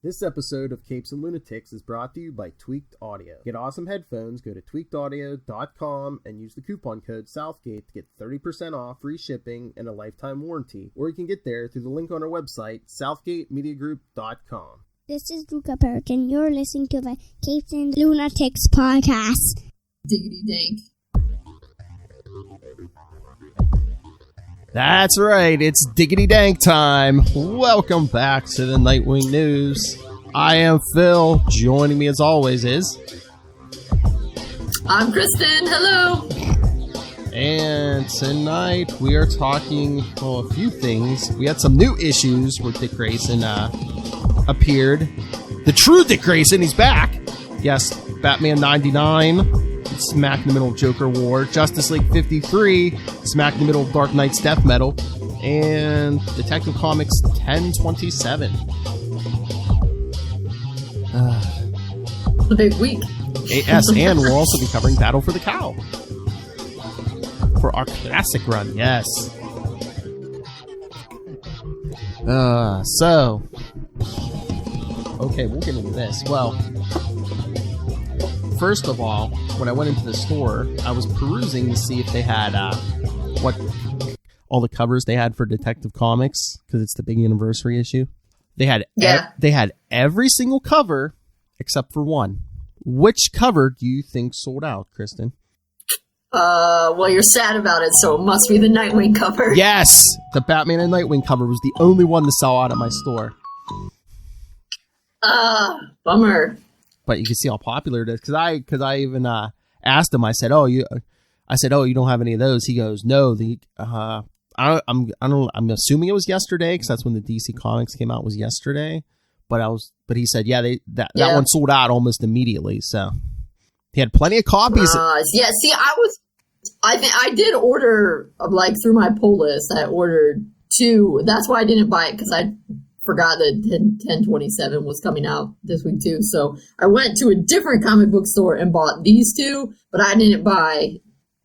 This episode of Capes and Lunatics is brought to you by Tweaked Audio. Get awesome headphones, go to tweakedaudio.com and use the coupon code Southgate to get 30% off, free shipping, and a lifetime warranty. Or you can get there through the link on our website, southgatemediagroup.com. This is Luca Perich, and you're listening to the Capes and Lunatics podcast. Diggity dank. That's right, it's Diggity Dank time. Welcome back to the Nightwing News. I am Phil. Joining me as always is... I'm Kristen. Hello. And tonight we are talking, a few things. We had some new issues where Dick Grayson appeared. The true Dick Grayson, he's back. Yes, Batman 99. Smack in the middle of Joker War, Justice League 53, smack in the middle of Dark Knight's Death Metal, and Detective Comics 1027. A big week. Yes, and we'll also be covering Battle for the Cowl. For our classic run, yes. Okay, we'll get into this. Well, first of all, when I went into the store, I was perusing to see if they had what all the covers they had for Detective Comics, because it's the big anniversary issue. They had they had every single cover except for one. Which cover do you think sold out, Kristen? Well, you're sad about it, so it must be the Nightwing cover. Yes, the Batman and Nightwing cover was the only one to sell out at my store. Bummer. But you can see how popular it is, because I even asked him. I said, you don't have any of those. He goes, no. I'm assuming it was yesterday, because that's when the DC Comics came out, was yesterday. But he said, that one sold out almost immediately. So he had plenty of copies. Yeah. See, I did order through my pull list. I ordered 2. That's why I didn't buy it, because I forgot that 1027 was coming out this week too. So I went to a different comic book store and bought these 2, but I didn't buy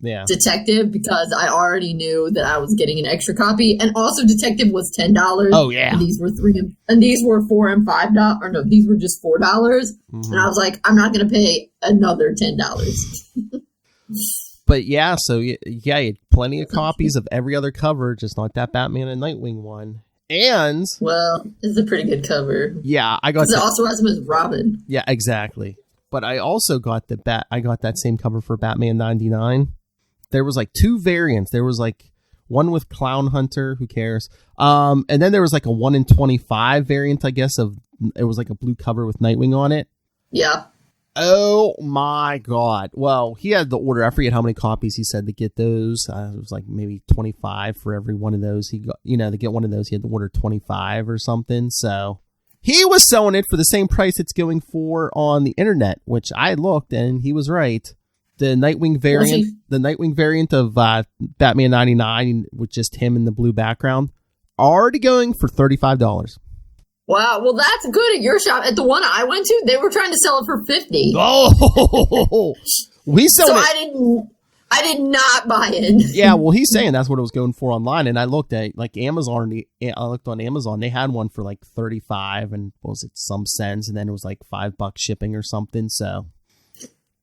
Detective because I already knew that I was getting an extra copy. And also Detective was $10. Oh yeah. And these were $3 and these were $4 and $5. Or no, these were just $4. Mm-hmm. And I was like, I'm not going to pay another $10. But yeah, so you had plenty of copies of every other cover, just not that Batman and Nightwing one. And it's a pretty good cover. Yeah, I got. It also has him as Robin. Yeah, exactly. But I also got that same cover for Batman 99. There was 2 variants. There was one with Clown Hunter. Who cares? And then there was a 1 in 25 variant. I guess it was a blue cover with Nightwing on it. Yeah. Oh my God. Well, he had the order. I forget how many copies he said to get those. It was maybe 25 for every one of those. He got, to get one of those, he had to order 25 or something. So he was selling it for the same price it's going for on the internet, which I looked and he was right. The Nightwing variant of Batman 99 with just him in the blue background, already going for $35. Wow, well that's good at your shop. At the one I went to, they were trying to sell it for $50. Oh, we sell so it. I did not buy it. Yeah, well, he's saying that's what it was going for online, and I looked at Amazon. I looked on Amazon; they had one for $35 and what was it, some cents, and then it was $5 shipping or something. So.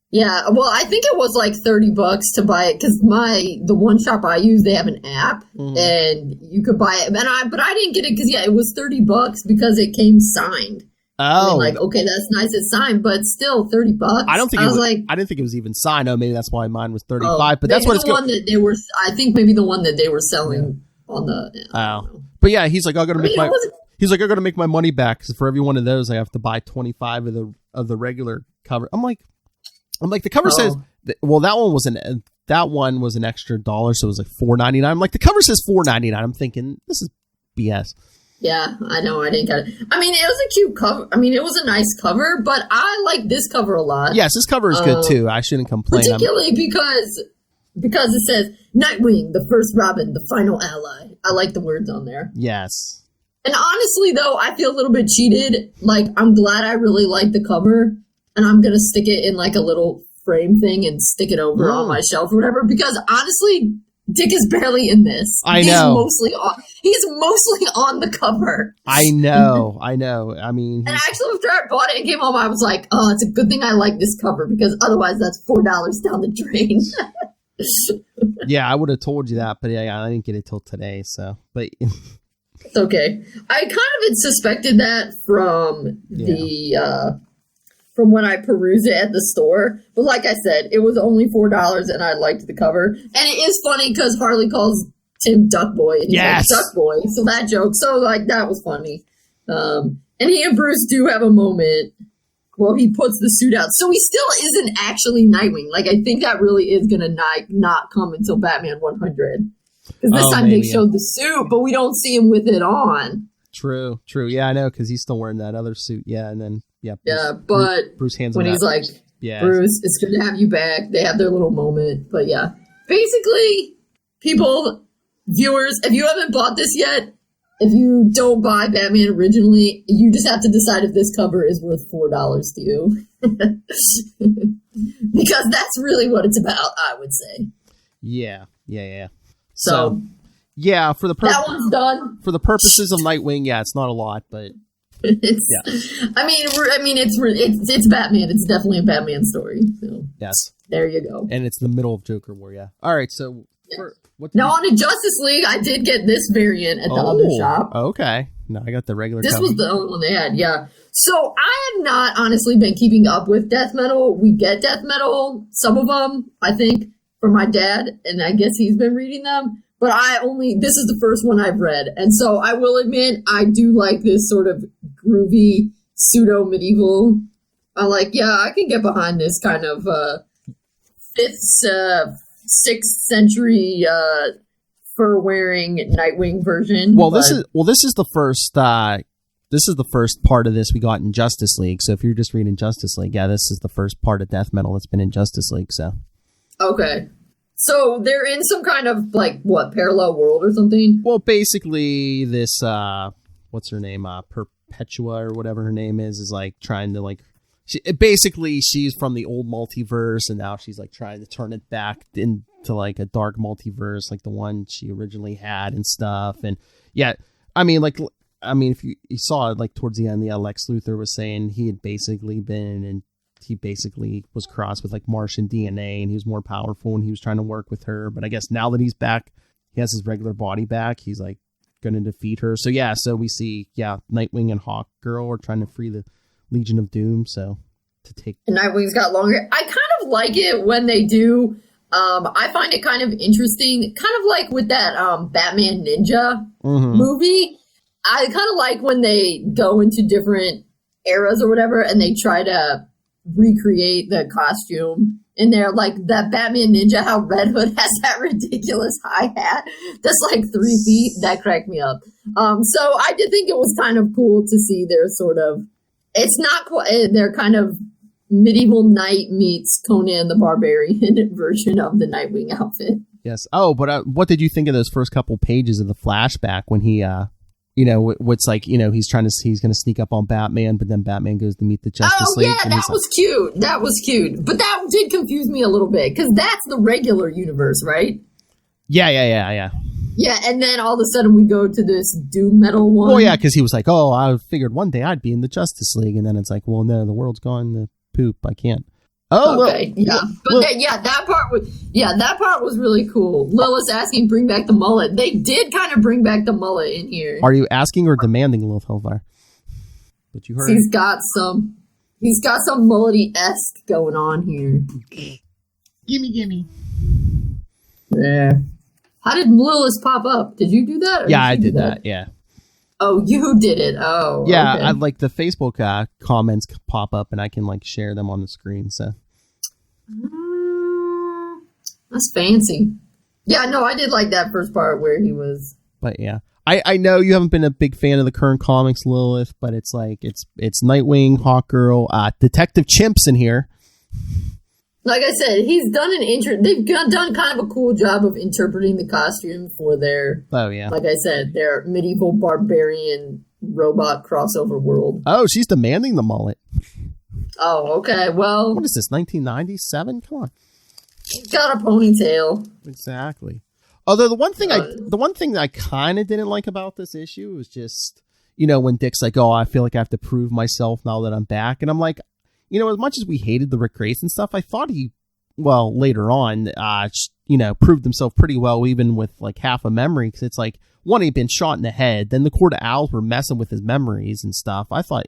Yeah, well, I think it was $30 to buy it because the one shop I use, they have an app and you could buy it. But I didn't get it because it was $30 because it came signed. Oh, okay, that's nice, it's signed, but still $30. I don't think I didn't think it was even signed. Oh, maybe that's why mine was $35. But that's what it's going. That they were. I think maybe the one that they were selling on the. Oh, but yeah, he's I got to make my. He's I got to make my money back because for every one of those, I have to buy 25 of the regular cover. I'm like, the cover says, well, that one was an extra $1, so it was $4.99. I'm like, the cover says $4.99. I'm thinking this is BS. Yeah, I know. I didn't get it. I mean, it was a cute cover. I mean, it was a nice cover, but I like this cover a lot. Yes, this cover is good too. I shouldn't complain. Particularly because it says Nightwing, the first Robin, the final ally. I like the words on there. Yes. And honestly, though, I feel a little bit cheated. I'm glad I really like the cover. And I'm going to stick it in a little frame thing and stick it over on my shelf or whatever. Because honestly, Dick is barely in this. I know. He's mostly on the cover. I know. I mean, and actually, after I bought it and came home, I was like, "Oh, it's a good thing I like this cover because otherwise, that's $4 down the drain." Yeah, I would have told you that, but yeah, I didn't get it till today. So, but it's okay. I kind of had suspected that from from when I perused it at the store. But like I said, it was only $4 and I liked the cover. And it is funny because Harley calls Tim Duck Boy. And he's like, Duck Boy. So that joke. So like that was funny. And he and Bruce do have a moment. Well, he puts the suit out. So he still isn't actually Nightwing. Like I think that really is going to not come until Batman 100. Because this time they showed the suit, but we don't see him with it on. True. Yeah, I know, because he's still wearing that other suit. Yeah, and then, Bruce hands when him he's that. like, Bruce, it's good to have you back. They have their little moment. But yeah, basically, viewers, if you haven't bought this yet, if you don't buy Batman originally, you just have to decide if this cover is worth $4 to you. Because that's really what it's about, I would say. Yeah. So yeah, that one's done. For the purposes of Nightwing, yeah, it's not a lot, but I mean, it's Batman. It's definitely a Batman story. So yes, there you go. And it's the middle of Joker War. Yeah. All right. So now on the Justice League, I did get this variant at the other shop. Okay. No, I got the regular. This was the only one they had. Yeah. So I have not honestly been keeping up with death metal. We get death metal, some of them, I think, from my dad, and I guess he's been reading them. But this is the first one I've read. And so I will admit, I do like this sort of groovy, pseudo-medieval. I'm like, yeah, I can get behind this kind of 6th century fur-wearing Nightwing version. Well, this is the first. This is the first part of this we got in Justice League. So if you're just reading Justice League, yeah, this is the first part of death metal that's been in Justice League. So okay. So they're in some kind of parallel world or something? Well, basically this what's her name? Perpetua or whatever her name is like trying to she's from the old multiverse and now she's like trying to turn it back into like a dark multiverse like the one she originally had and stuff. And yeah, I mean if you saw it like towards the end, Lex Luthor was saying he had basically was crossed with like Martian DNA and he was more powerful and he was trying to work with her. But I guess now that he's back, he has his regular body back. He's like going to defeat her. So yeah, so we see, Nightwing and Hawkgirl are trying to free the Legion of Doom. So and Nightwing's got longer. I kind of like it when they do. I find it kind of interesting, kind of like with that Batman Ninja movie. I kind of like when they go into different eras or whatever and they try to recreate the costume in there, like that Batman Ninja, how Red Hood has that ridiculous high hat that's like 3 feet. That cracked me up. So I did think it was kind of cool to see their sort of, it's not quite, their kind of medieval knight meets Conan the Barbarian version of the Nightwing outfit. Yes. Oh, but what did you think of those first couple pages of the flashback when he what's like, he's going to sneak up on Batman, but then Batman goes to meet the Justice League. Oh, yeah, that was cute. That was cute. But that did confuse me a little bit, because that's the regular universe, right? Yeah. Yeah, and then all of a sudden we go to this doom metal one. Well, yeah, because he was like, oh, I figured one day I'd be in the Justice League, and then it's like, well, no, the world's gone to poop. I can't. Oh, okay, yeah, but that part was really cool. Lilith's asking, bring back the mullet. They did kind of bring back the mullet in here. Are you asking or demanding, Lilith Hellfire? But you heard he's got some mullety-esque going on here. Gimme. Yeah. How did Lilith pop up? Did you do that? Yeah, I did that. Yeah. Oh, you did it. Oh, yeah. Okay. I like the Facebook comments pop up, and I can like share them on the screen. So that's fancy. Yeah, no, I did like that first part where he was. But yeah, I know you haven't been a big fan of the current comics, Lilith, but it's like it's Nightwing, Hawkgirl, Detective Chimp's in here. Like I said, he's done they've done kind of a cool job of interpreting the costume for their, like I said, their medieval barbarian robot crossover world. Oh, she's demanding the mullet. Oh, okay, well. What is this, 1997? Come on. She's got a ponytail. Exactly. Although the one thing that I kind of didn't like about this issue was just, when Dick's like, oh, I feel like I have to prove myself now that I'm back. And I'm like, as much as we hated the Rick Grayson stuff, I thought he, later on, proved himself pretty well, even with like half a memory. Because it's like, one, he'd been shot in the head. Then the Court of Owls were messing with his memories and stuff. I thought,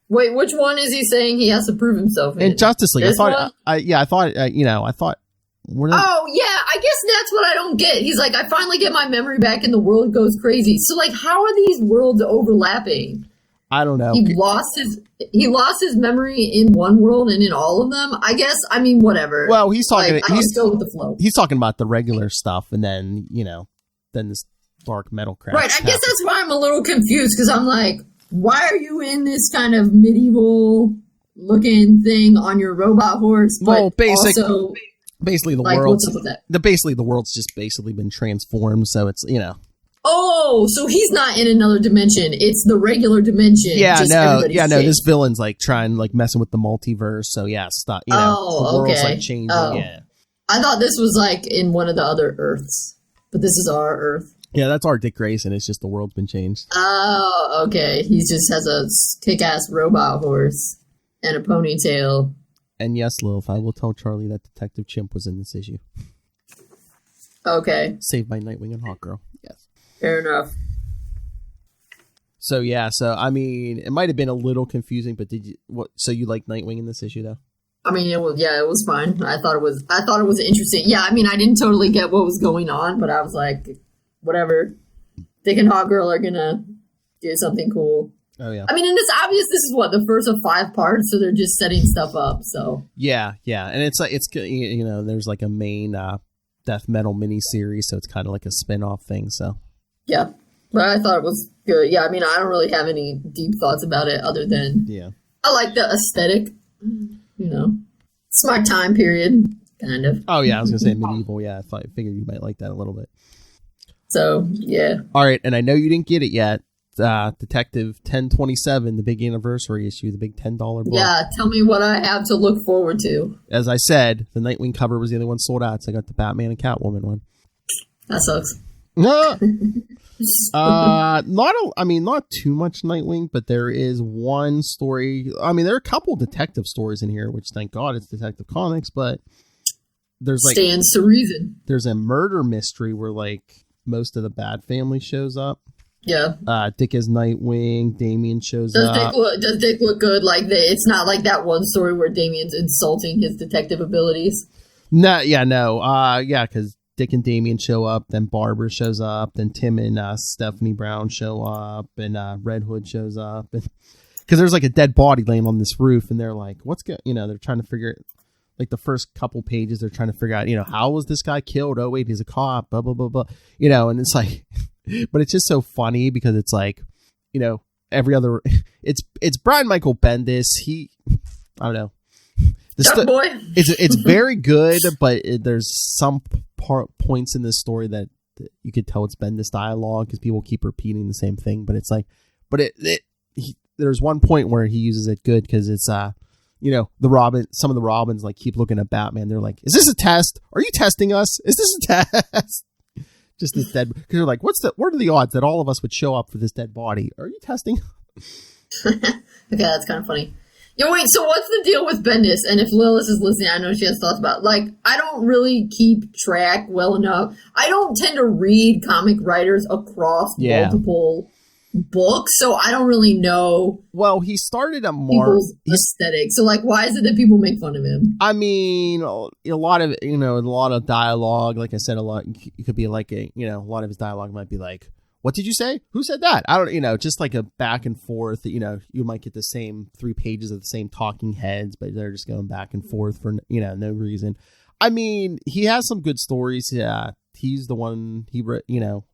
Wait, which one is he saying he has to prove himself in? Justice League. This one? I thought. Oh, yeah, I guess that's what I don't get. He's like, I finally get my memory back and the world goes crazy. So, like, how are these worlds overlapping? I don't know. He lost his memory in one world and in all of them? I guess, whatever. Well, he's talking... He's still with the flow. He's talking about the regular stuff, and then, then this dark metal crap. Right, I guess that's why I'm a little confused, because I'm like, why are you in this kind of medieval-looking thing on your robot horse? But basically the world. What's up with that? Basically the world's just basically been transformed, so it's Oh, so he's not in another dimension. It's the regular dimension. No. This villain's like trying messing with the multiverse. So yeah, stop. The world's like changing. Oh. Yeah. I thought this was like in one of the other Earths, but this is our Earth. Yeah, that's our Dick Grayson. It's just the world's been changed. Oh, okay. He just has a kick-ass robot horse and a ponytail. And yes, Lilith, I will tell Charlie that Detective Chimp was in this issue. Okay. Saved by Nightwing and Hawkgirl. Yes. Fair enough. So yeah, it might have been a little confusing, but so you like Nightwing in this issue though? It was fine. I thought it was interesting. Yeah, I didn't totally get what was going on, but I was like, whatever. Dick and Hawkgirl are gonna do something cool. Oh yeah. And it's obvious this is the first of 5 parts, so they're just setting stuff up. So yeah, and it's there's like a main death metal miniseries, so it's kind of like a spin-off thing. So yeah, but I thought it was good. Yeah, I don't really have any deep thoughts about it other than I like the aesthetic. It's my time period, kind of. Oh yeah, I was gonna say medieval. Yeah, I figured you might like that a little bit. So yeah. All right, and I know you didn't get it yet. Detective 1027, the big anniversary issue, the big $10 book. Yeah, tell me what I have to look forward to. As I said, the Nightwing cover was the only one sold out, so I got the Batman and Catwoman one. That sucks. not too much Nightwing, but there is one story. There are a couple detective stories in here, which thank God it's Detective Comics, but there's stands to reason. There's a murder mystery where most of the Bat family shows up. Yeah. Dick is Nightwing. Damien shows up. Does Dick look good? It's not like that one story where Damien's insulting his detective abilities. No. Because Dick and Damien show up. Then Barbara shows up. Then Tim and Stephanie Brown show up. And Red Hood shows up. Because there's a dead body laying on this roof, and they're like, "What's going?" They're trying to figure. The first couple pages, they're trying to figure out, how was this guy killed? Oh wait, he's a cop. Blah blah blah blah. And it's like. But it's just so funny because it's every other it's Brian Michael Bendis. I don't know. Boy. It's very good, but there's some points in this story that you could tell it's Bendis dialogue because people keep repeating the same thing. But it's there's one point where he uses it good because it's some of the Robins keep looking at Batman. They're like, "Is this a test? Are you testing us? Is this a test?" Just this dead, because you're like, what are the odds that all of us would show up for this dead body? Are you testing? Okay, that's kind of funny. Wait, so what's the deal with Bendis? And if Lilith is listening, I know she has thoughts about I don't really keep track well enough. I don't tend to read comic writers across multiple books, so I don't really know. Well, he started a people's aesthetic. So, why is it that people make fun of him? A lot of dialogue. Like I said, it could be a lot of his dialogue might be like, "What did you say? Who said that?" I don't, just a back and forth. You might get the same 3 pages of the same talking heads, but they're just going back and forth for no reason. He has some good stories. Yeah. He's the one,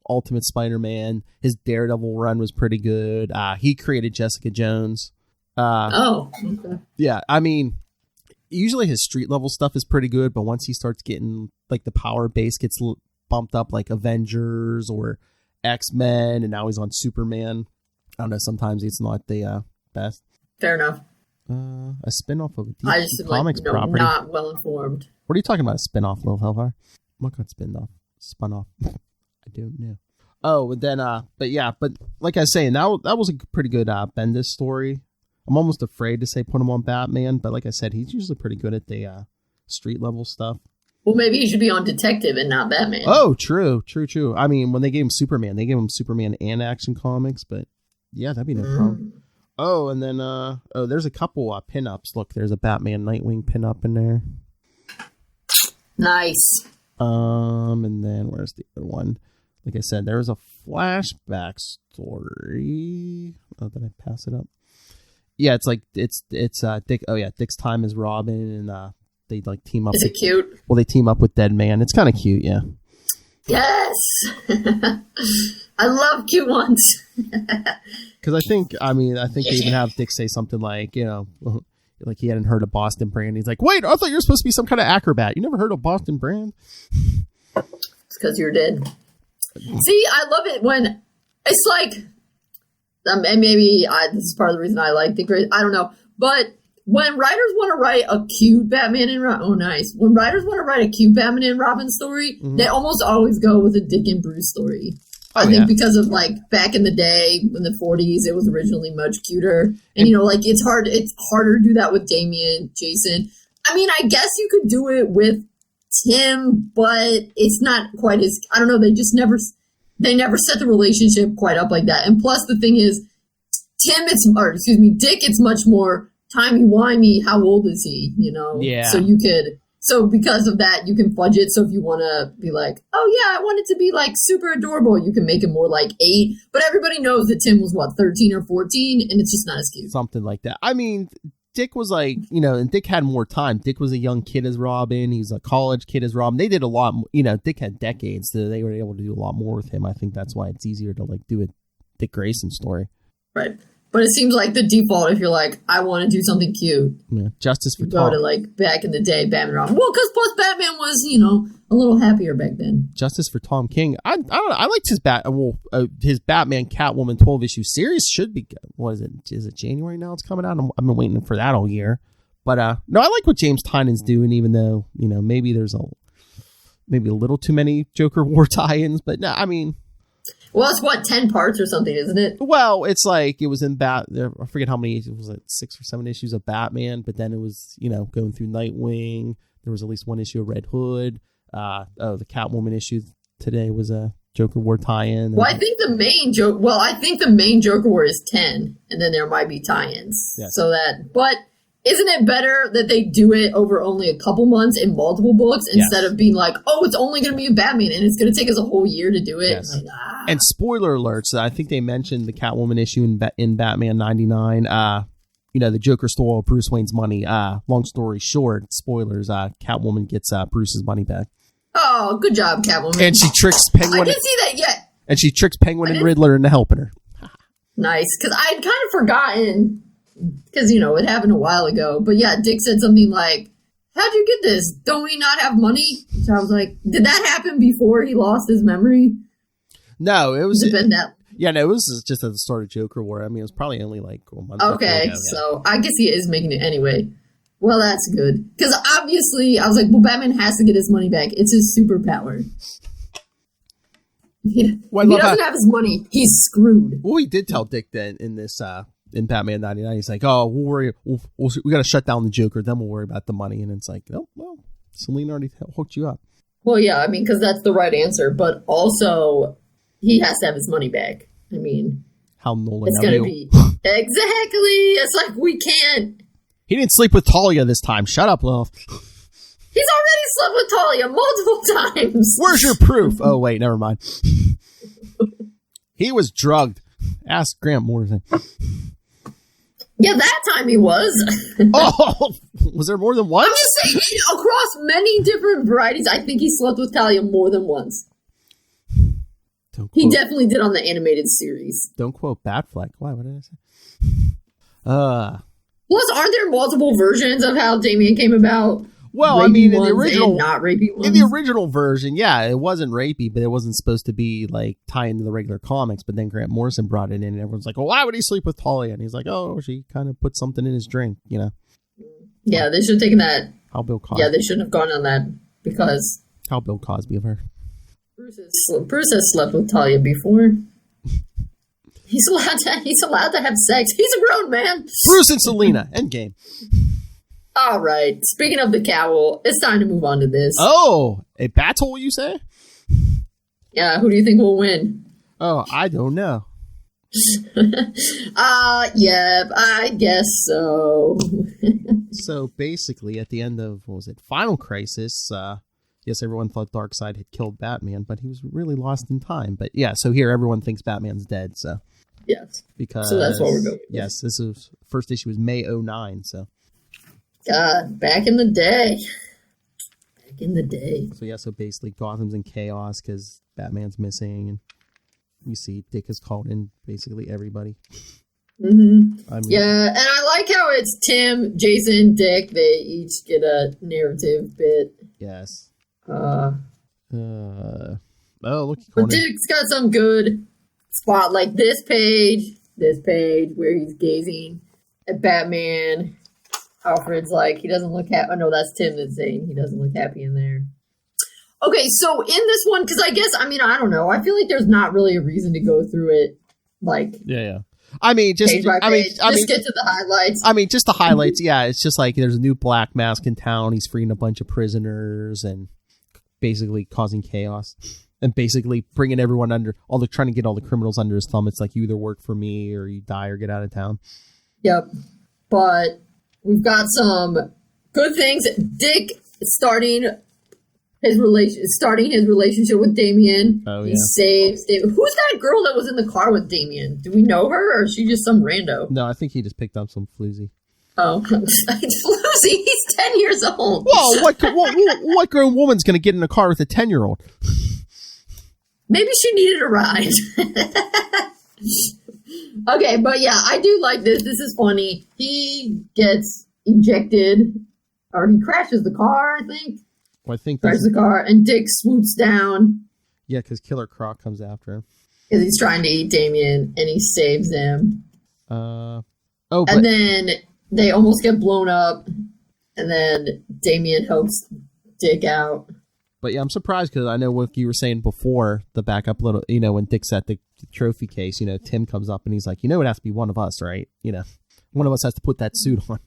Ultimate Spider-Man. His Daredevil run was pretty good. He created Jessica Jones. Okay. Yeah, usually his street level stuff is pretty good, but once he starts getting, the power base gets bumped up, Avengers or X-Men, and now he's on Superman. I don't know, sometimes it's not the best. Fair enough. A spin-off of a DC Comics property. Not well informed. What are you talking about, a spin-off, Little Hellfire? What got spinned off? spun off. I don't know. Oh, and then but like I was saying, that was a pretty good Bendis story. I'm almost afraid to say put him on Batman, but like I said, he's usually pretty good at the street level stuff. Well, maybe he should be on Detective and not Batman. Oh, true. I mean, when they gave him Superman, they gave him Superman and Action Comics, but yeah, that'd be no problem. Oh, and then there's a couple pinups. Look, there's a Batman Nightwing pinup in there. Nice. And then where's the other one? Like I said, there was a flashback story. Oh, did I pass it up? Yeah, it's like it's Dick. Oh yeah, Dick's time as Robin, and they like team up. Is it cute? Well, they team up with Dead Man. It's kind of cute, yeah. Yes, I love cute ones. Because I think they even have Dick say something like, like he hadn't heard of Boston Brand. He's like, wait, I thought you were supposed to be some kind of acrobat. You never heard of Boston Brand? It's because you're dead. See, I love it when it's like, and maybe this is part of the reason I like Dick Grayson. I don't know, but when writers want to write a cute Batman and when writers want to write a cute Batman and Robin story, they almost always go with a Dick and Bruce story. I think because of like back in the day in the 40s, it was originally much cuter, and like it's harder to do that with Damian, Jason. I mean, I guess you could do it with Tim, but it's not quite as, I don't know. They never set the relationship quite up like that. And plus, the thing is, Dick, it's much more timey-wimey. How old is he? Yeah. So because of that, you can fudge it. So if you want to be like, oh yeah, I want it to be like super adorable, you can make it more like 8. But everybody knows that Tim was 13 or 14, and it's just not as cute. Something like that. I mean, Dick was like, and Dick had more time. Dick was a young kid as Robin. He was a college kid as Robin. They did a lot. Dick had decades, so they were able to do a lot more with him. I think that's why it's easier to like do a Dick Grayson story. Right. But it seems like the default, if you're like, I want to do something cute. Yeah. Justice for Tom. Go to like back in the day, Batman Robin. Well, because plus Batman was, a little happier back then. Justice for Tom King. I don't know. I liked his Batman Catwoman 12-issue series should be good. What is it? Is it January now? It's coming out. I've been waiting for that all year. But no, I like what James Tynion's doing, even though maybe there's a little too many Joker War tie-ins. But no, I mean. Well, it's 10 parts or something, isn't it? Well, it's like it was in I forget how many, it was like 6 or 7 issues of Batman, but then it was, going through Nightwing. There was at least one issue of Red Hood. The Catwoman issue today was a Joker War tie-in. Well, I think the main Joker War is 10, and then there might be tie-ins. Yeah. But isn't it better that they do it over only a couple months in multiple books instead of being like, oh, it's only going to be a Batman and it's going to take us a whole year to do it? Yes. And spoiler alerts, I think they mentioned the Catwoman issue in Batman 99. The Joker stole Bruce Wayne's money. Long story short, spoilers, Catwoman gets Bruce's money back. Oh, good job, Catwoman. And she tricks Penguin. I didn't see that yet. And she tricks Penguin and Riddler into helping her. Nice, because I had kind of forgotten, because, it happened a while ago. But yeah, Dick said something like, how'd you get this? Don't we not have money? So I was like, did that happen before he lost his memory? No, it was. That. Yeah, no, it was just at the start of Joker War. I mean, it was probably only like a month. Okay, so I guess he is making it anyway. Well, that's good. Because obviously, I was like, well, Batman has to get his money back. It's his superpower. If he doesn't have his money, he's screwed. Well, he did tell Dick then in this, in Batman 99, he's like, oh, we'll worry. We got to shut down the Joker, then we'll worry about the money. And it's like, oh, well, Selena already hooked you up. Well, yeah, I mean, because that's the right answer. But also, he has to have his money back. I mean, how Nolan it's going to be. Exactly. It's like, we can't. He didn't sleep with Talia this time. Shut up, love. He's already slept with Talia multiple times. Where's your proof? Oh, wait, never mind. He was drugged. Ask Grant Morrison. Yeah, that time he was. Oh, was there more than once? I'm just saying, across many different varieties, I think he slept with Talia more than once. He definitely did on the animated series. Don't quote Batfleck. Why? What did I say? Plus, aren't there multiple versions of how Damian came about? Well, I mean, in the original, not rapey ones? In the original version, yeah, it wasn't rapey, but it wasn't supposed to be like tie into the regular comics. But then Grant Morrison brought it in, and everyone's like, "Well, why would he sleep with Talia?" And he's like, "Oh, she kind of put something in his drink, Yeah, they should have taken that. How Bill Cosby? Yeah, they shouldn't have gone on that because how Bill Cosby of her. Bruce has slept with Talia before. He's allowed to have sex. He's a grown man. Bruce and Selena. Endgame. All right. Speaking of the cowl, it's time to move on to this. Oh, a battle, you say? Yeah, who do you think will win? Oh, I don't know. Yeah, I guess so. So basically, at the end of, what was it, Final Crisis, yes, everyone thought Darkseid had killed Batman, but he was really lost in time. But yeah, so here everyone thinks Batman's dead, so. Yes. Because, so that's what we're going with. Yes, this is, first issue was May 09, so. God, back in the day. Back in the day. So yeah, so basically Gotham's in chaos because Batman's missing, and we see Dick has called in basically everybody. Mm-hmm. I mean, yeah, and I like how it's Tim, Jason, Dick. They each get a narrative bit. Yes. Oh, look. But Dick's got some good spot, like this page where he's gazing at Batman. Alfred's like, he doesn't look happy. Oh, no, that's Tim that's saying he doesn't look happy in there. Okay, so in this one, because I guess, I don't know. I feel like there's not really a reason to go through it, like... Yeah. I mean, just... Page by page. Just get to the highlights. I mean, just the highlights, yeah. It's just like there's a new Black Mask in town. He's freeing a bunch of prisoners and basically causing chaos. And basically bringing everyone under... trying to get all the criminals under his thumb. It's like, you either work for me or you die or get out of town. Yep. But... we've got some good things. Dick starting his relationship with Damian. Oh, yeah. He saves Damian. Who's that girl that was in the car with Damian? Do we know her, or is she just some rando? No, I think he just picked up some floozy. Oh, floozy! He's 10 years old. Whoa! What grown woman's going to get in a car with a 10-year-old? Maybe she needed a ride. Okay, but yeah, I do like this. This is funny. He gets ejected, or he crashes the car, I think. Well, I think crashes the car, and Dick swoops down. Yeah, because Killer Croc comes after him. Because he's trying to eat Damian, and he saves him. And then they almost get blown up, and then Damian helps Dick out. But yeah, I'm surprised because I know what you were saying before, the backup little, when Dick's at the trophy case, Tim comes up and he's like, it has to be one of us, right? One of us has to put that suit on.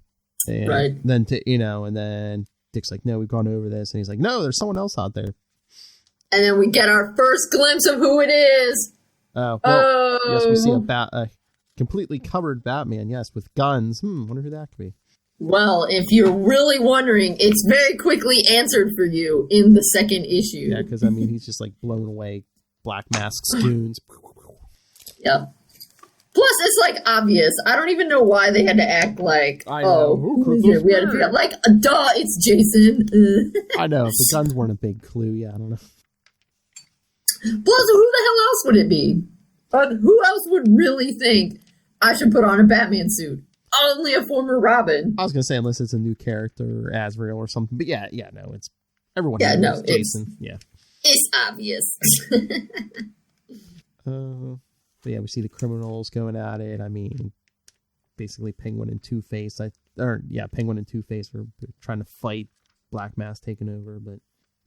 And right. Then, and then Dick's like, no, we've gone over this. And he's like, no, there's someone else out there. And then we get our first glimpse of who it is. Yes, we see a completely covered Batman, yes, with guns. Wonder who that could be. Well, if you're really wondering, it's very quickly answered for you in the second issue. Yeah, because, he's just, like, blown away Black Mask's goons. Yeah. Plus, it's, like, obvious. I don't even know why they had to act like, who is it? We had to figure out, like, duh, it's Jason. I know. If the guns weren't a big clue, yeah, I don't know. Plus, who the hell else would it be? Who else would really think I should put on a Batman suit? Only a former Robin. I was going to say, unless it's a new character, or Azrael or something. But yeah, no, it's... Everyone knows Jason. Yeah. It's obvious. But yeah, we see the criminals going at it. Basically Penguin and Two-Face. Penguin and Two-Face are trying to fight Black Mask taking over. But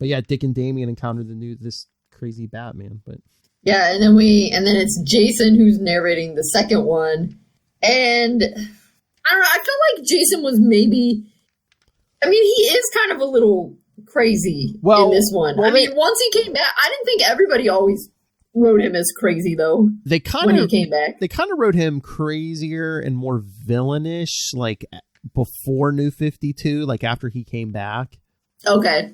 yeah, Dick and Damian encountered this crazy Batman. But yeah, and then it's Jason who's narrating the second one. And I don't know, I feel like Jason was maybe... he is kind of a little crazy in this one. Once he came back, I didn't think everybody always wrote him as crazy, though, when he came back. They kind of wrote him crazier and more villainish, like, before New 52, like, after he came back. Okay.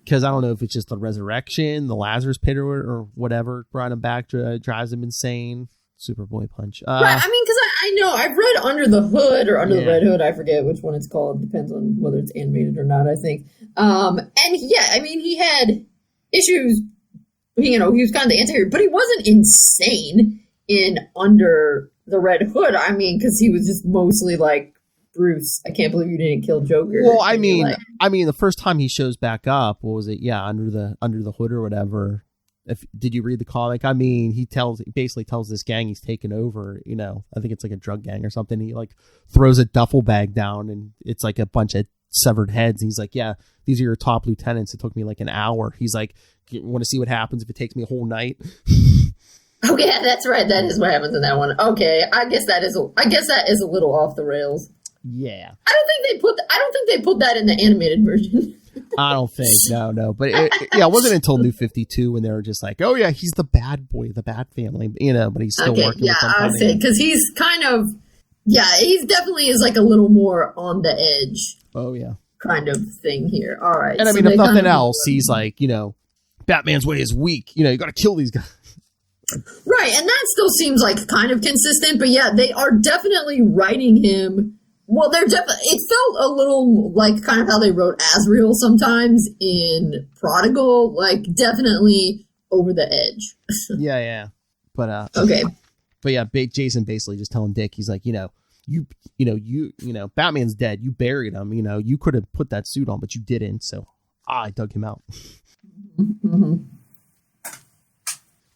Because I don't know if it's just the resurrection, the Lazarus Pit, or whatever brought him back, drives him insane. Superboy Punch. Right, because I know, I've read Under the Hood, or Under the Red Hood, I forget which one it's called, depends on whether it's animated or not, I think. And yeah, he had issues, he was kind of the anti-hero, but he wasn't insane in Under the Red Hood, because he was just mostly like, Bruce, I can't believe you didn't kill Joker. Well, the first time he shows back up, what was it? Yeah, Under the Hood or whatever. Did you read the comic? He basically tells this gang he's taken over, I think it's like a drug gang or something. He like throws a duffel bag down and it's like a bunch of severed heads. And he's like, yeah, these are your top lieutenants. It took me like an hour. He's like, you want to see what happens if it takes me a whole night? Oh yeah, that's right. That is what happens in that one. Okay, I guess that is a little off the rails. Yeah, I don't think they put that in the animated version. I don't think no. But it wasn't until New 52 when they were just like, oh yeah, he's the bad boy, the bad family, but he's still working. Yeah, with them. I see, because he's kind of he's definitely is like a little more on the edge. Oh yeah, kind of thing here. All right, and I so mean, if nothing else, he's like, Batman's way is weak. You got to kill these guys. Right, and that still seems like kind of consistent, but yeah, they are definitely writing him. Well, it felt a little like kind of how they wrote Azrael sometimes in Prodigal, like definitely over the edge. Yeah. But okay. But yeah, Jason basically just telling Dick, he's like, Batman's dead. You buried him. You could have put that suit on, but you didn't. So I dug him out. Mm-hmm.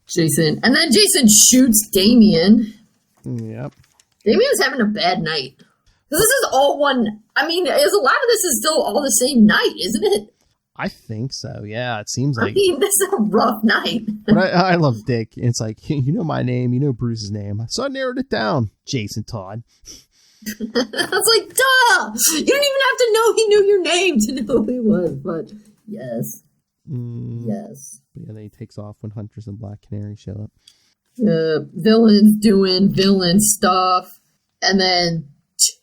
Jason. And then Jason shoots Damian. Yep. Damian's having a bad night. This is all one. I mean, a lot of this is still all the same night, isn't it? I think so. Yeah, it seems like. I mean, this is a rough night. But I love Dick. It's like, you know my name, you know Bruce's name. So I narrowed it down. Jason Todd. I was like, duh! You didn't even have to know he knew your name to know who he was. But yes. Yes. But yeah, then he takes off when Huntress and Black Canary show up. Villains doing villain stuff. And then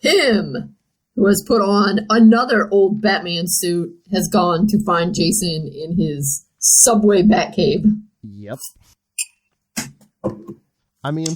Tim, who has put on another old Batman suit, has gone to find Jason in his subway Batcave. Yep. I mean,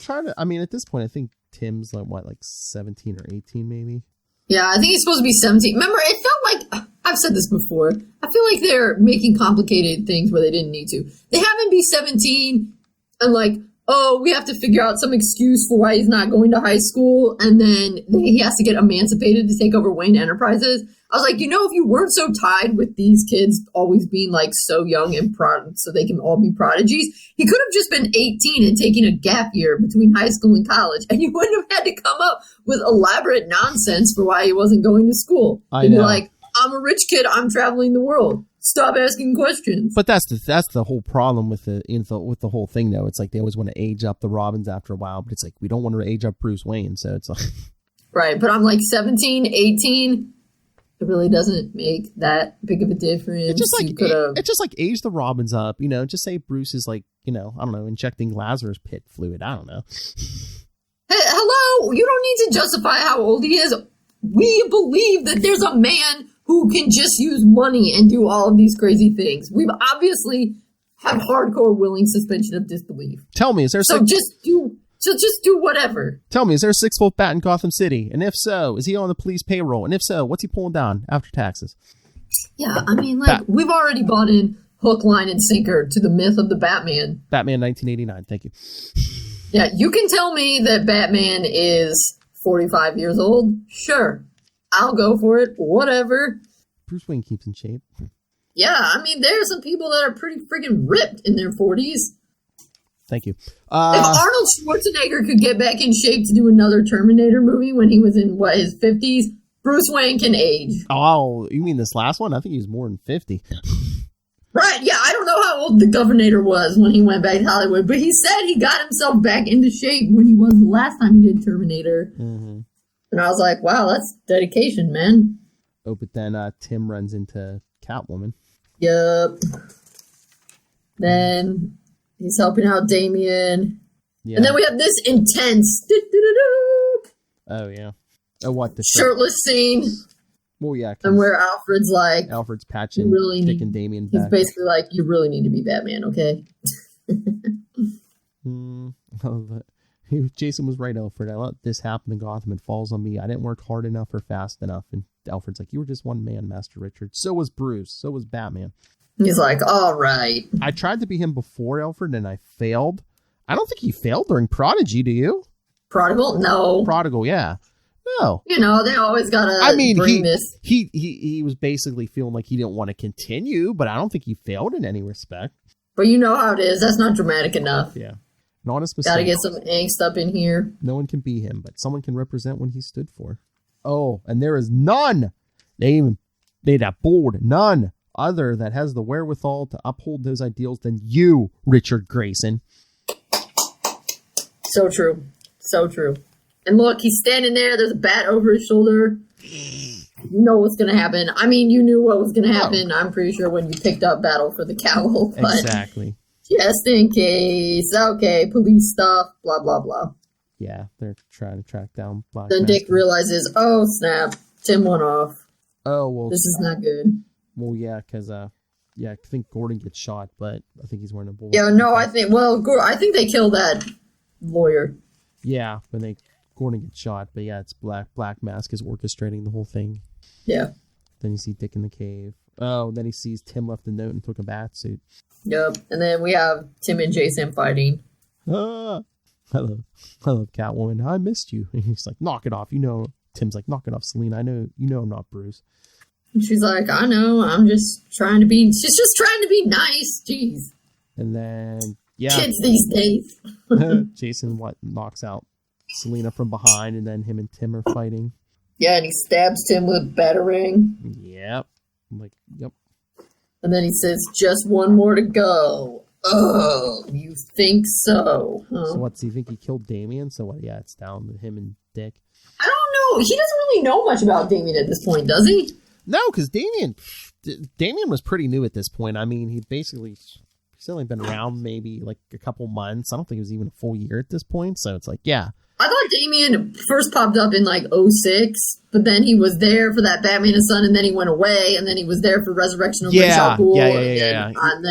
at this point, I think Tim's like 17 or 18 maybe. Yeah, I think he's supposed to be 17. Remember, it felt like, I've said this before, I feel like they're making complicated things where they didn't need to. They have him be 17 and like, oh, we have to figure out some excuse for why he's not going to high school, and then he has to get emancipated to take over Wayne Enterprises. I was like, if you weren't so tied with these kids always being like so young and so they can all be prodigies, he could have just been 18 and taken a gap year between high school and college, and you wouldn't have had to come up with elaborate nonsense for why he wasn't going to school. I know. Like, I'm a rich kid, I'm traveling the world. Stop asking questions. But that's the whole problem with the whole thing, though. It's like they always want to age up the Robins after a while, but it's like we don't want to age up Bruce Wayne, so it's like right. But I'm like 17, 18. It really doesn't make that big of a difference. It's just like age the Robins up, Just say Bruce is like, I don't know, injecting Lazarus pit fluid. I don't know. Hey, hello, you don't need to justify how old he is. We believe that there's a man who can just use money and do all of these crazy things. We've obviously have hardcore willing suspension of disbelief. Tell me, is there just do whatever. Tell me, is there a 6-foot bat in Gotham City? And if so, is he on the police payroll? And if so, what's he pulling down after taxes? Yeah, I mean, we've already bought in hook, line, and sinker to the myth of the Batman. Batman 1989, thank you. Yeah, you can tell me that Batman is 45 years old. Sure. I'll go for it. Whatever. Bruce Wayne keeps in shape. Yeah, I mean, there are some people that are pretty friggin' ripped in their 40s. Thank you. If Arnold Schwarzenegger could get back in shape to do another Terminator movie when he was in, his 50s, Bruce Wayne can age. Oh, you mean this last one? I think he was more than 50. Right, yeah, I don't know how old the Governor was when he went back to Hollywood, but he said he got himself back into shape when he was the last time he did Terminator. Mm-hmm. And I was like, wow, that's dedication, man. Oh, but then Tim runs into Catwoman. Yup. Then he's helping out Damian. Yeah. And then we have this intense oh, yeah. Oh, what? The shirtless scene. Well, yeah. And where Alfred's patching Dick and Damian back. He's basically like, you really need to be Batman, okay? Jason was right, Alfred. I let this happen to Gotham. It falls on me. I didn't work hard enough or fast enough. And Alfred's like, you were just one man, Master Richard. So was Bruce. So was Batman. He's like, all right. I tried to be him before Alfred, and I failed. I don't think he failed during Prodigy, do you? Prodigal? No. Prodigal, yeah. No. They always gotta bring this. He was basically feeling like he didn't want to continue, but I don't think he failed in any respect. But you know how it is. That's not dramatic enough. Yeah. An honest mistake. Gotta get some angst up in here. No one can be him, but someone can represent what he stood for. Oh, and there is none. They even they'd afford none other that has the wherewithal to uphold those ideals than you, Richard Grayson. So true. So true. And look, he's standing there. There's a bat over his shoulder. You know what's going to happen. I mean, you knew what was going to happen, I'm pretty sure, when you picked up Battle for the Cowl. But exactly. Just in case. Okay, police stuff, blah, blah, blah. Yeah, they're trying to track down Black Then Master. Dick realizes, oh, snap. Tim went off. Oh, well. This is not good. Well, yeah, because, I think Gordon gets shot, but I think he's wearing a bullet. Yeah, no, I think they killed that lawyer. Yeah, Gordon gets shot, but yeah, it's Black Mask is orchestrating the whole thing. Yeah. Then you see Dick in the cave. Oh, then he sees Tim left a note and took a bat suit. Yep. And then we have Tim and Jason fighting. Ah, I love Catwoman. I missed you. And he's like, knock it off. Tim's like, knock it off, Selena. I know, I'm not Bruce. And she's like, I know. She's just trying to be nice. Jeez. And then, yeah. Kids these days. Jason knocks out Selena from behind, and then him and Tim are fighting. Yeah, and he stabs Tim with a batarang. Yep. I'm like, yep. And then he says, just one more to go. Oh, you think so? Huh? So what, do you think he killed Damien? So what, yeah, it's down to him and Dick. I don't know. He doesn't really know much about Damien at this point, does he? No, because Damien was pretty new at this point. I mean, he's only been around maybe like a couple months. I don't think it was even a full year at this point. So it's like, yeah. I thought Damien first popped up in like 2006, but then he was there for that Batman and Son, and then he went away, and then he was there for Resurrection of Ra's al Ghul. Yeah. And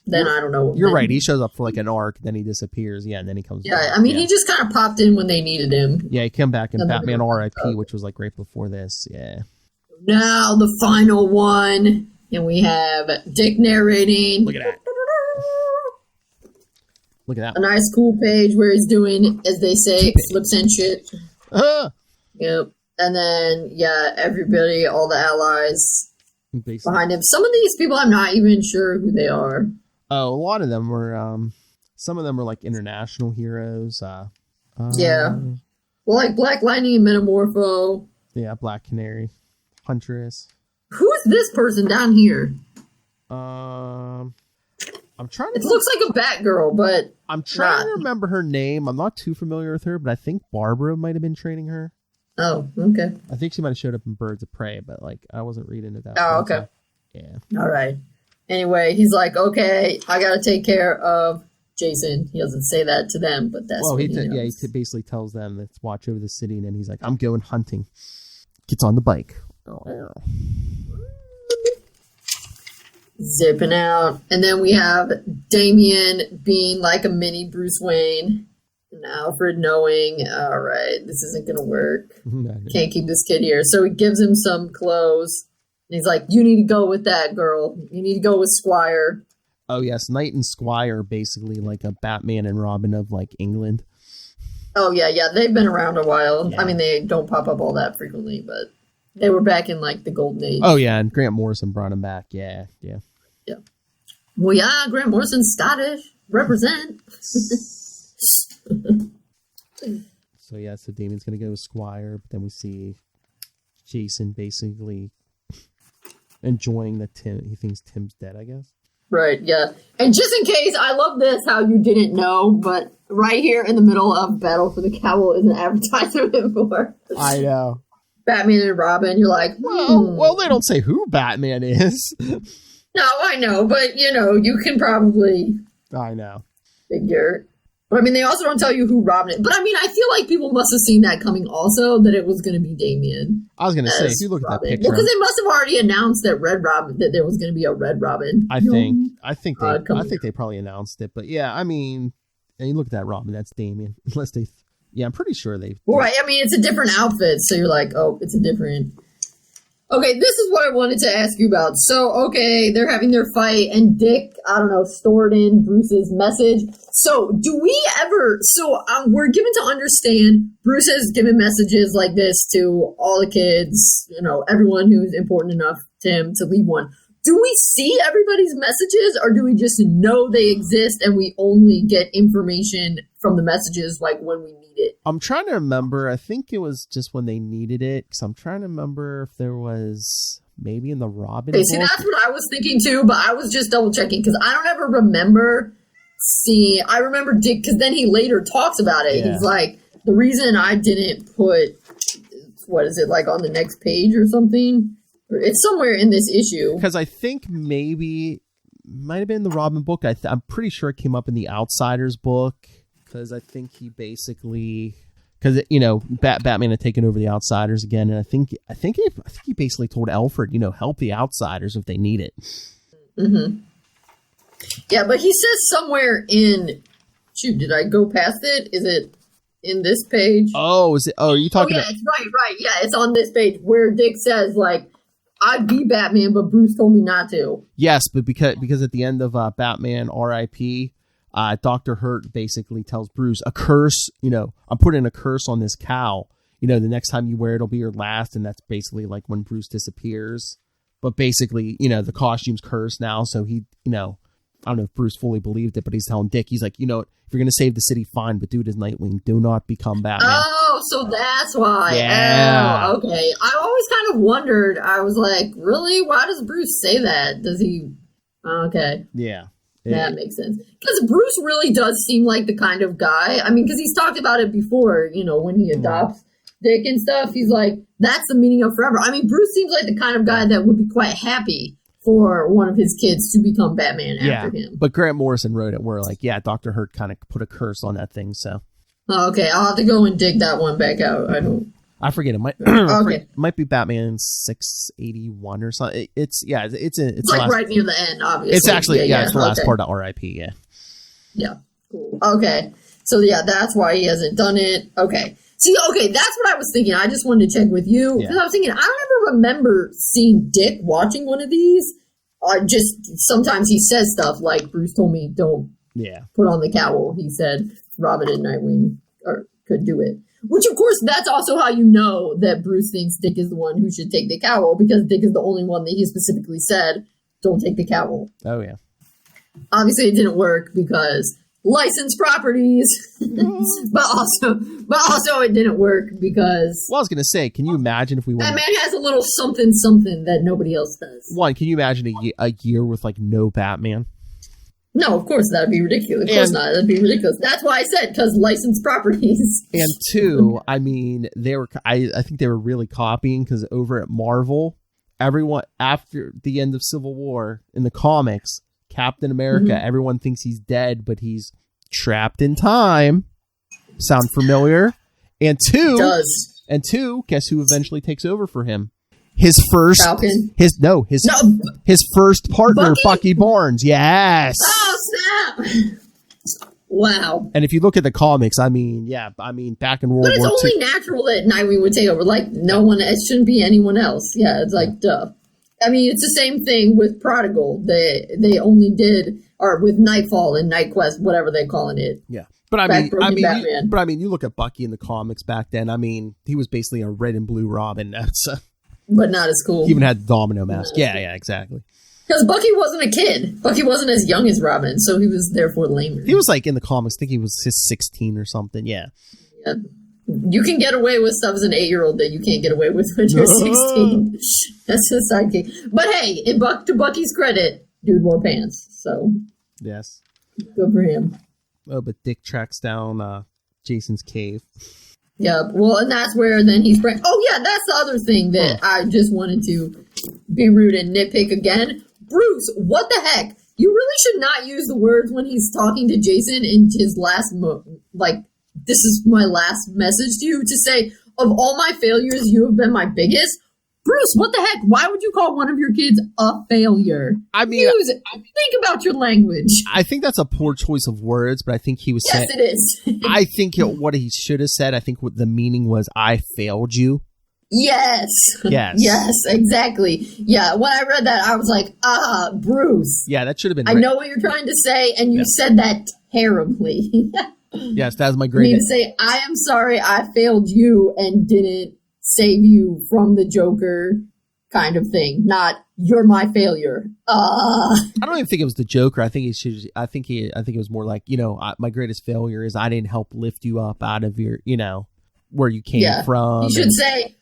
then I don't know. You're right. He shows up for like an arc, then he disappears. Yeah, and then he comes back. Yeah, I mean, he just kind of popped in when they needed him. Yeah, he came back in Batman R.I.P., which was like right before this. Yeah. Now the final one, and we have Dick narrating. Look at that. Look at that. A nice cool page where he's doing, as they say, flips and shit. Yep. And then, yeah, everybody, all the allies behind him. Some of these people, I'm not even sure who they are. Oh, a lot of them were, some of them were like international heroes. Yeah. Well, like Black Lightning and Metamorpho. Yeah, Black Canary. Huntress. Who's this person down here? I'm trying to. It looks like a Batgirl, but I'm trying to remember her name. I'm not too familiar with her, but I think Barbara might have been training her. Oh, okay. I think she might have showed up in Birds of Prey, but like I wasn't reading it that. Oh, okay. So, yeah. All right. Anyway, he's like, okay, I gotta take care of Jason. He doesn't say that to them, but that's what he knows. He basically tells them to watch over the city, and then he's like, I'm going hunting. Gets on the bike. Zipping out. And then we have Damien being like a mini Bruce Wayne. And Alfred knowing, all right, this isn't going to work. Can't keep this kid here. So he gives him some clothes. And he's like, you need to go with that girl. You need to go with Squire. Oh, yes. Knight and Squire, basically like a Batman and Robin of like England. Oh, yeah. They've been around a while. Yeah. I mean, they don't pop up all that frequently, but they were back in like the Golden Age. Oh, yeah. And Grant Morrison brought him back. Yeah. Well, yeah, Grant Morrison's Scottish. Represent. So, yeah, so Damien's going to go with Squire, but then we see Jason basically enjoying that he thinks Tim's dead, I guess. Right, yeah. And just in case, I love this, how you didn't know, but right here in the middle of Battle for the Cowl is an advertisement for I know. Batman and Robin. You're like, well, they don't say who Batman is. No, I know, but, you can probably I know. figure. But, I mean, they also don't tell you who Robin is. But, I mean, I feel like people must have seen that coming also, that it was going to be Damien. I was going to say, if you look Robin. at that picture. Because they must have already announced that there was going to be a Red Robin. I think they probably announced it. But, yeah, I mean, and you look at that Robin, that's Damien. Unless they... Yeah, I'm pretty sure they... Right, I mean, it's a different outfit, so you're like, oh, it's a different... Okay, this is what I wanted to ask you about. So, okay, they're having their fight, and Dick, I don't know, stored in Bruce's message. So, do we ever... So, we're given to understand Bruce has given messages like this to all the kids, everyone who's important enough to him to leave one. Do we see everybody's messages, or do we just know they exist and we only get information from the messages like when we need it? I'm trying to remember. I think it was just when they needed it, because I'm trying to remember if there was maybe in the Robin Okay, see, book. that's what I was thinking too, but I was just double checking because I don't ever remember seeing. I remember Dick because then he later talks about it. Yeah. He's like, the reason I didn't put, what is it, like on the next page or something? It's somewhere in this issue. Because I think maybe might have been the Robin book. I'm pretty sure it came up in the Outsiders book because I think he basically, because Batman had taken over the Outsiders again, and I think he basically told Alfred, help the Outsiders if they need it. Mm-hmm. Yeah, but he says somewhere in. Shoot, did I go past it? Is it in this page? Oh, is it? Oh, are you talking? Yeah, it's right. Yeah, it's on this page where Dick says like, "I'd be Batman, but Bruce told me not to." Yes, but because at the end of Batman R.I.P., Dr. Hurt basically tells Bruce, a curse, I'm putting a curse on this cowl. The next time you wear it, it'll be your last. And that's basically like when Bruce disappears. But basically, the costume's cursed now. So he, I don't know if Bruce fully believed it, but he's telling Dick, he's like, if you're going to save the city, fine, but do it as Nightwing. Do not become Batman. Oh, so that's why. Yeah. Oh, okay. I always kind of wondered. I was like, really? Why does Bruce say that? Does he? Okay. Yeah. That makes sense. Because Bruce really does seem like the kind of guy. I mean, because he's talked about it before, when he adopts Dick and stuff. He's like, that's the meaning of forever. I mean, Bruce seems like the kind of guy that would be quite happy for one of his kids to become Batman after him. But Grant Morrison wrote it where, like, Dr. Hurt kind of put a curse on that thing, so. Oh, okay, I'll have to go and dig that one back out. I forget. It might okay. might be Batman 681 or something. It's like right near the end, obviously. It's actually it's the last part of R.I.P. Yeah. Cool. Okay. So that's why he hasn't done it. Okay. See, that's what I was thinking. I just wanted to check with you because I was thinking I don't ever remember seeing Dick watching one of these. Just sometimes he says stuff like Bruce told me don't put on the cowl. He said Robin and Nightwing could do it. Which, of course, that's also how you know that Bruce thinks Dick is the one who should take the cowl, because Dick is the only one that he specifically said, don't take the cowl. Oh, yeah. Obviously, it didn't work because licensed properties, but also it didn't work because... Well, I was going to say, can you imagine if we went... Batman has a little something that nobody else does. One, can you imagine a year with, like, no Batman? No, of course, that'd be ridiculous. Of course not. That'd be ridiculous. That's why I said, because licensed properties. And two, I mean, I think they were really copying, because over at Marvel, everyone, after the end of Civil War, in the comics, Captain America, everyone thinks he's dead, but he's trapped in time. Sound familiar? And two, It does. Guess who eventually takes over for him? His first Falcon? His first partner, Bucky Barnes. Yes. Oh, snap. Wow. And if you look at the comics, back in World War II. But it's only natural that Nightwing would take over. Like, it shouldn't be anyone else. Yeah, it's like, duh. I mean, it's the same thing with Prodigal. They only did, or with Nightfall and Night Quest, whatever they're calling it. Yeah. But you look at Bucky in the comics back then. I mean, he was basically a red and blue Robin. But not as cool. He even had the domino mask. Yeah, exactly. Because Bucky wasn't a kid. Bucky wasn't as young as Robin, so he was therefore lamer. He was like in the comics, I think he was 16 or something. Yeah. You can get away with stuff as an 8-year-old that you can't get away with when you're 16. That's a sidekick. But hey, to Bucky's credit, dude wore pants. So yes, good for him. Oh, but Dick tracks down Jason's cave. Yeah, well, and that's where then he's... Oh, yeah, that's the other thing that I just wanted to be rude and nitpick again. Bruce, what the heck? You really should not use the words when he's talking to Jason in his last... this is my last message to you, to say, of all my failures, you have been my biggest. Bruce, what the heck? Why would you call one of your kids a failure? I mean... Think about your language. I think that's a poor choice of words, but I think he was saying... Yes, it is. I think what he should have said, I think what the meaning was, I failed you. Yes. Yes. Yes, exactly. Yeah, when I read that, I was like, Bruce. Yeah, that should have been... I know what you're trying to say, and you said that terribly. Yes, that was my great... You need to say, I am sorry I failed you and didn't save you from the Joker kind of thing. Not, you're my failure. I don't even think it was the Joker. I think it was more like, my greatest failure is I didn't help lift you up out of your, where you came from. He should say,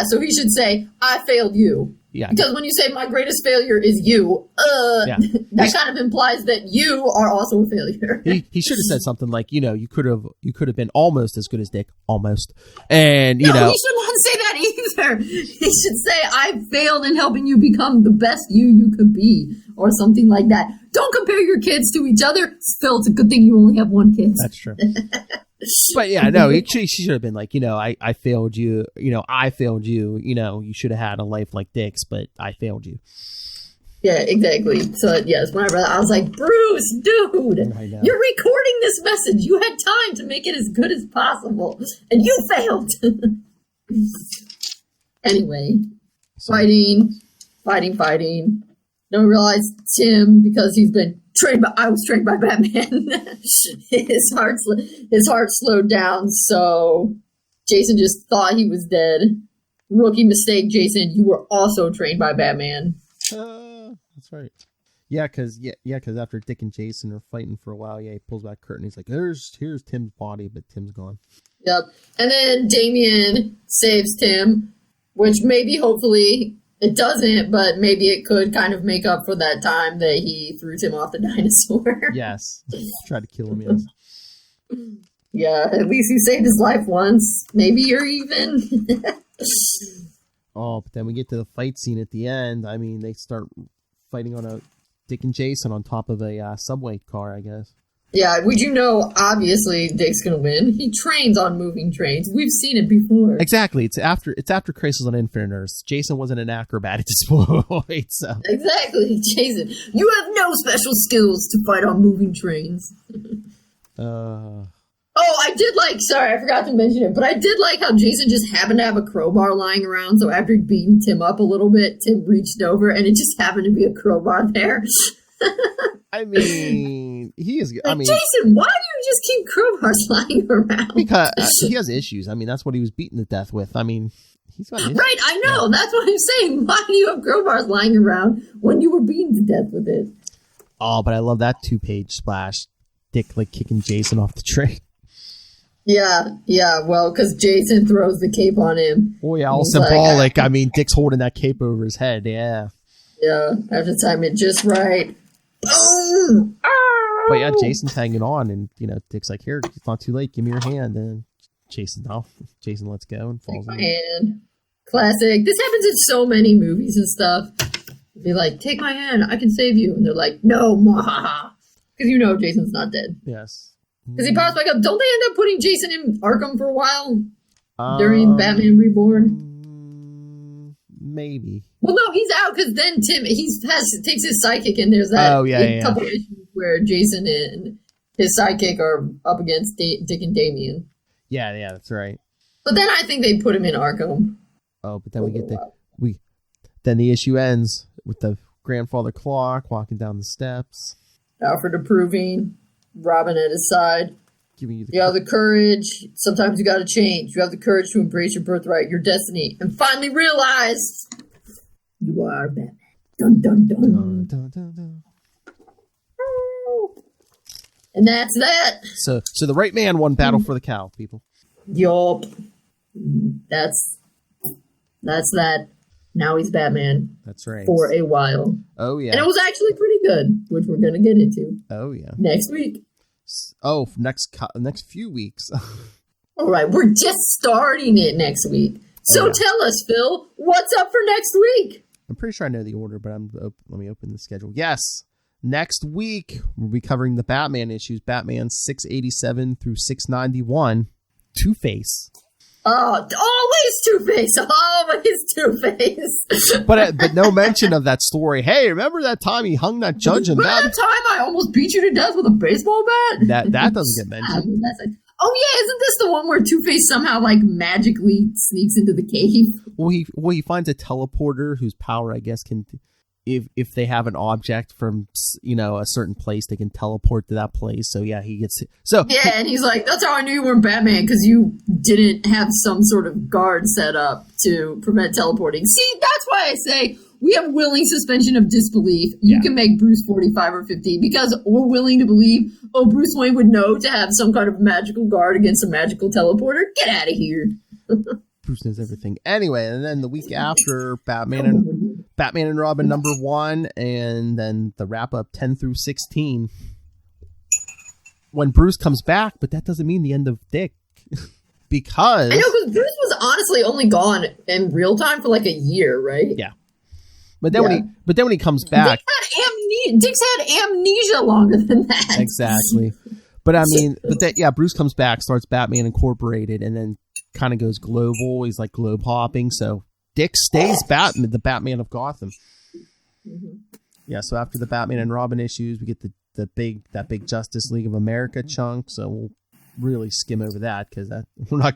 so he should say, I failed you. Yeah. Because when you say my greatest failure is you, that kind of implies that you are also a failure. He should have said something like, you could have been almost as good as Dick, almost. And he should not say that either. He should say, I failed in helping you become the best you could be, or something like that. Don't compare your kids to each other. Still, it's a good thing you only have one kid. That's true. But yeah, no, she should have been like, I failed you. I failed you. You should have had a life like Dick's, but I failed you. Yeah, exactly. So yes, when I read that, I was like, Bruce, dude, you're recording this message. You had time to make it as good as possible, and you failed. Anyway, fighting. Don't realize Tim, because he's been I was trained by Batman. his heart slowed down, so Jason just thought he was dead. Rookie mistake, Jason. You were also trained by Batman. That's right. Yeah, because after Dick and Jason are fighting for a while, he pulls back curtain. He's like, here's Tim's body, but Tim's gone. Yep. And then Damian saves Tim, which maybe, hopefully, it doesn't, but maybe it could kind of make up for that time that he threw Tim off the dinosaur. Yes. Tried to kill him, yes. Yeah, at least you saved his life once. Maybe you're even. Oh, but then we get to the fight scene at the end. I mean, they start fighting on Dick and Jason on top of a subway car, I guess. Yeah, obviously Dick's gonna win. He trains on moving trains. We've seen it before. Exactly. It's after Crisis on Infinite Earths. Jason wasn't an acrobat at this point, so. Exactly, Jason. You have no special skills to fight on moving trains. Oh, I did sorry, I forgot to mention it, but I did like how Jason just happened to have a crowbar lying around, so after he'd beaten Tim up a little bit, Tim reached over, and it just happened to be a crowbar there. I mean, Jason, why do you just keep crowbars lying around? Because he has issues. I mean, that's what he was beaten to death with. I mean, he's got issues. Right, I know. Yeah. That's what I'm saying. Why do you have crowbars lying around when you were beaten to death with it? Oh, but I love that 2-page splash. Dick, kicking Jason off the train. Yeah, well, because Jason throws the cape on him. Oh, yeah, all symbolic. I mean, Dick's holding that cape over his head, yeah. Yeah, I have to time it just right. Boom! Oh! But yeah, Jason's hanging on, and, Dick's like, here, it's not too late, give me your hand. And Jason lets go and falls in. Hand. Classic. This happens in so many movies and stuff. Be like, take my hand, I can save you. And they're like, no, mwahaha. Because Jason's not dead. Yes. Because he pops back up. Don't they end up putting Jason in Arkham for a while? During Batman Reborn? Maybe. Well, no, he's out because then Tim takes his sidekick, and there's that couple issues where Jason and his sidekick are up against Dick and Damian. Yeah, that's right. But then I think they put him in Arkham. Oh, but then then the issue ends with the grandfather clock walking down the steps. Alfred approving, Robin at his side. Giving you you have the courage. Sometimes you got to change. You have the courage to embrace your birthright, your destiny, and finally realize you are Batman. Dun dun dun. Dun, dun, dun, dun. And that's that. So the right man won Battle for the Cowl, people. Yup. That's that. Now he's Batman. That's right. For a while. Oh, yeah. And it was actually pretty good, which we're going to get into. Oh, yeah. Next week. Oh, next few weeks. All right. We're just starting it next week. So tell us, Phil, what's up for next week? I'm pretty sure I know the order, but let me open the schedule. Yes. Next week, we'll be covering the Batman issues. Batman 687 through 691. Two-Face. Oh, always Two-Face. Always Two-Face. But no mention of that story. Hey, remember that time he hung that judge in that? That time I almost beat you to death with a baseball bat? That doesn't get mentioned. Oh yeah, isn't this the one where Two-Face somehow magically sneaks into the cave? Well, he finds a teleporter whose power I guess can, if they have an object from a certain place, they can teleport to that place. So yeah, he gets and he's like, that's how I knew you weren't Batman, because you didn't have some sort of guard set up to prevent teleporting. See, that's why I say we have willing suspension of disbelief. You can make Bruce 45 or 50 because we're willing to believe, Bruce Wayne would know to have some kind of magical guard against a magical teleporter. Get out of here. Bruce knows everything. Anyway, and then the week after, Batman and Robin #1, and then the wrap up 10 through 16. When Bruce comes back, but that doesn't mean the end of Dick. Because I know, because Bruce was honestly only gone in real time for like a year, right? Yeah. But then when he comes back, Dick's had amnesia longer than that. Exactly. But I mean, Bruce comes back, starts Batman Incorporated, and then kind of goes global. He's like globe hopping. So Dick stays Batman, the Batman of Gotham. Mm-hmm. Yeah. So after the Batman and Robin issues, we get that big Justice League of America chunk. So we'll really skim over that because we're not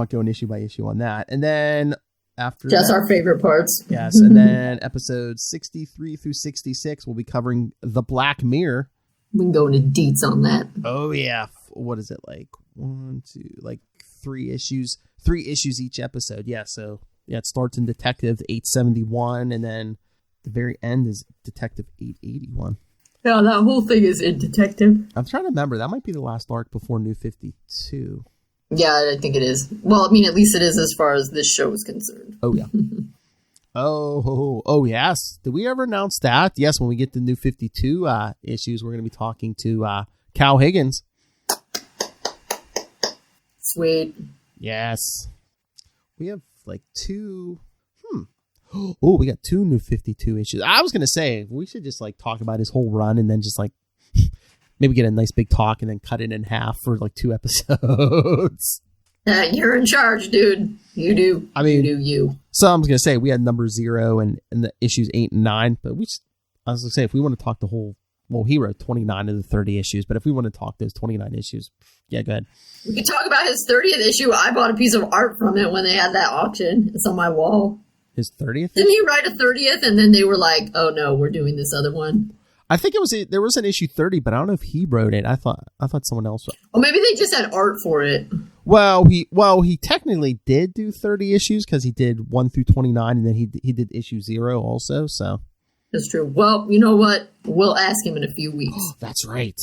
going issue by issue on that. And then after just our favorite parts. Yes. And then episodes 63 through 66, we'll be covering the Black Mirror. We can go into deets on that. Oh yeah. What is it like? 1, 2, like 3 issues. 3 issues each episode. Yeah. So yeah, it starts in Detective 871, and then the very end is Detective 881. Yeah, that whole thing is in Detective. I'm trying to remember. That might be the last arc before New 52. Yeah, I think it is. Well, I mean, at least it is as far as this show is concerned. Oh yeah. Oh yes. Did we ever announce that? Yes, when we get the New 52 issues, we're going to be talking to Cal Higgins. Sweet. Yes. We have like 2. Oh, we got 2 New 52 issues. I was going to say, we should just like talk about his whole run and then just like maybe get a nice big talk and then cut it in half for like 2 episodes. You're in charge, dude. You do. I mean, you do you. So I was going to say, we had number 0 and the issues 8 and 9, but I was going to say, if we want to talk the whole, well, he wrote 29 of the 30 issues, but if we want to talk those 29 issues, yeah, go ahead. We could talk about his 30th issue. I bought a piece of art from it when they had that auction. It's on my wall. His 30th? Didn't he write a 30th and then they were like, oh no, we're doing this other one? I think there was an issue 30, but I don't know if he wrote it. I thought someone else wrote it. Or maybe they just had art for it. Well, he technically did do 30 issues because he did 1 through 29, and then he did issue 0 also. So that's true. Well, you know what? We'll ask him in a few weeks. That's right.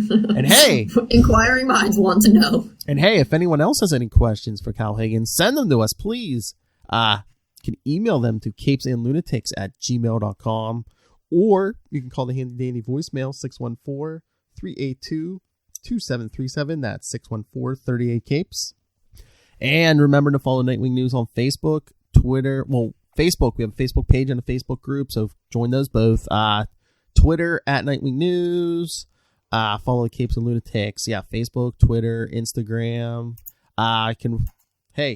And hey, inquiring minds want to know. And hey, if anyone else has any questions for Cal Higgins, send them to us, please. You can email them to capesandlunatics@gmail.com, or you can call the handy dandy voicemail 614-382-2737. That's 614-38-CAPES. And remember to follow Nightwing News on Facebook, Twitter. Well, Facebook, we have a Facebook page and a Facebook group, so join those both. Twitter @Nightwing News. Follow the Capes and Lunatics. Yeah, Facebook, Twitter, Instagram.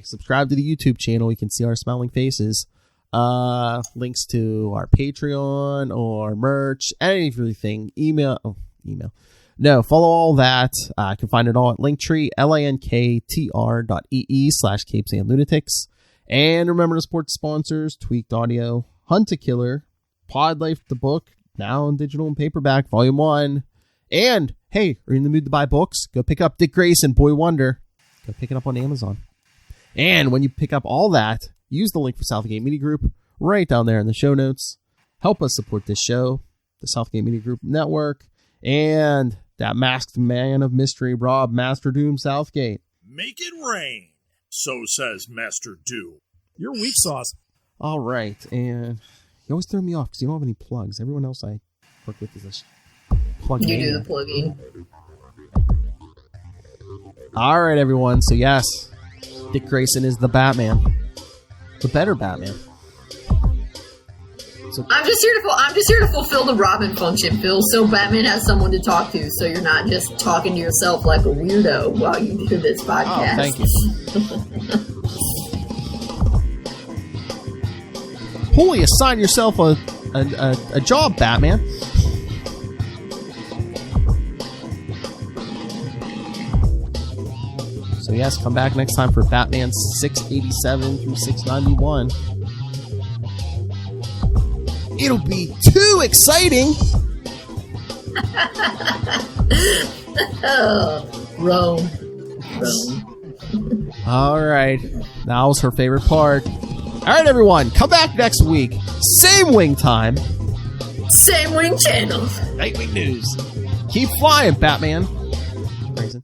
Subscribe to the YouTube channel. You can see our smiling faces. Links to our Patreon or merch, everything. Email. No, follow all that. You can find it all at Linktree, linktr.ee/capesandlunatics. And remember to support sponsors: Tweaked Audio, Hunt a Killer, Pod Life the book, now in digital and paperback, Volume 1. And hey, are you in the mood to buy books? Go pick up Dick Grayson, Boy Wonder. Go pick it up on Amazon. And when you pick up all that, use the link for Southgate Media Group right down there in the show notes. Help us support this show, the Southgate Media Group Network, and that masked man of mystery, Rob Master Doom Southgate. Make it rain, so says Master Doom. You're weak sauce. All right, and you always throw me off because you don't have any plugs. Everyone else I work with is a plug. You do the plugging. All right, everyone. So yes, Dick Grayson is the Batman, the better Batman. So I'm just here to fulfill the Robin function, Phil. So Batman has someone to talk to, so you're not just talking to yourself like a weirdo while you do this podcast. Oh, thank you. Holy, assign yourself a job, Batman. So yes, come back next time for Batman 687 through 691. It'll be too exciting. Rome. All right. That was her favorite part. All right, everyone. Come back next week. Same wing time. Same wing channel. Nightwing News. Keep flying, Batman. Grayson.